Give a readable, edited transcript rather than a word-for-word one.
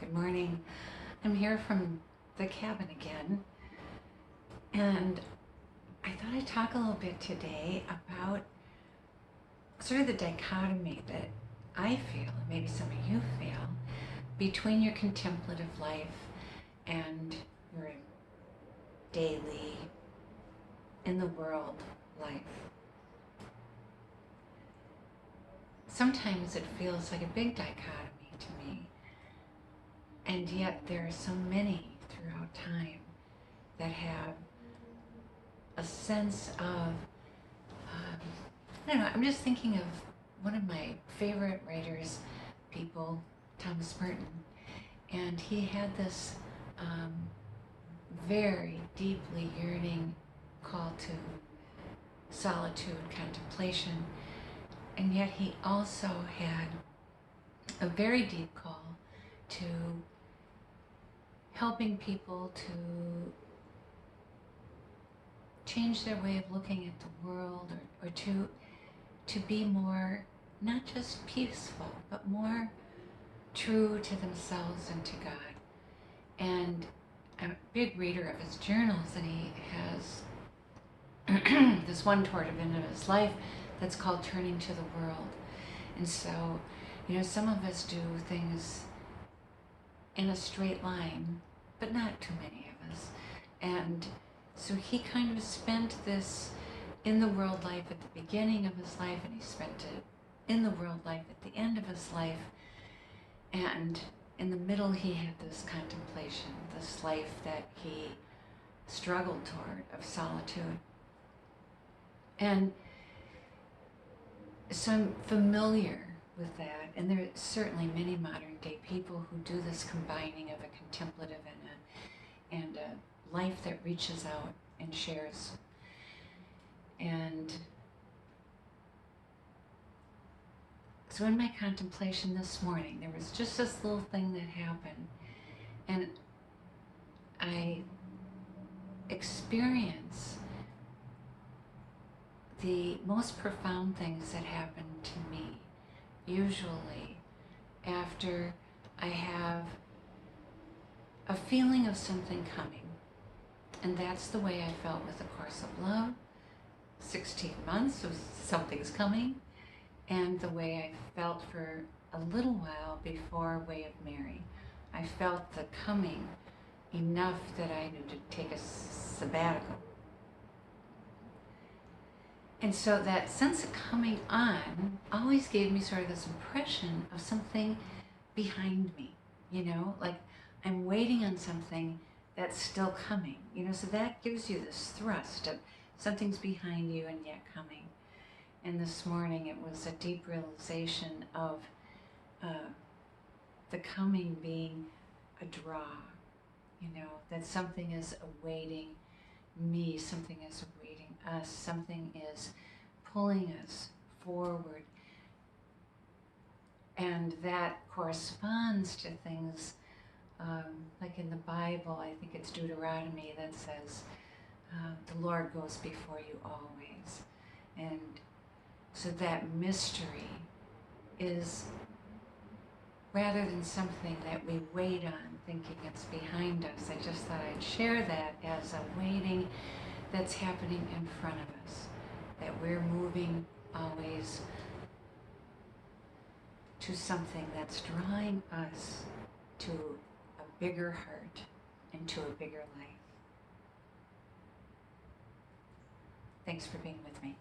Good morning. I'm here from the cabin again, and I thought I'd talk a little bit today about sort of the dichotomy that I feel, and maybe some of you feel, between your contemplative life and your daily, in the world life. Sometimes it feels like a big dichotomy to me, and yet there are so many throughout time that have a sense of, I don't know, I'm just thinking of one of my favorite writers, Thomas Merton, and he had this very deeply yearning call to solitude, contemplation, and yet he also had a very deep call to helping people to change their way of looking at the world, or to be more, not just peaceful, but more true to themselves and to God. And I'm a big reader of his journals, and he has this one toward the end of his life that's called Turning to the World. And so, some of us do things in a straight line, but not too many of us. And so he kind of spent this in the world life at the beginning of his life, and he spent it in the world life at the end of his life. And in the middle, he had this contemplation, this life that he struggled toward of solitude. And so I'm familiar with that, and there are certainly many modern day people who do this combining of a contemplative and a life that reaches out and shares. And so in my contemplation this morning, there was just this little thing that happened, and I experience the most profound things that happen to me usually after I have a feeling of something coming. And that's the way I felt with A Course of Love. 16 months of something's coming, and the way I felt for a little while before Way of Mary. I felt the coming enough that I knew to take a sabbatical. And so that sense of coming on always gave me sort of this impression of something behind me, like I'm waiting on something that's still coming, so that gives you this thrust of something's behind you and yet coming. And this morning it was a deep realization of the coming being a draw, that something is awaiting me, something is awaiting us, something is pulling us forward. And that corresponds to things like in the Bible, I think it's Deuteronomy that says, the Lord goes before you always. And so that mystery is, rather than something that we wait on thinking it's behind us, I just thought I'd share that as a waiting that's happening in front of us, that we're moving always to something that's drawing us to a bigger heart and to a bigger life. Thanks for being with me.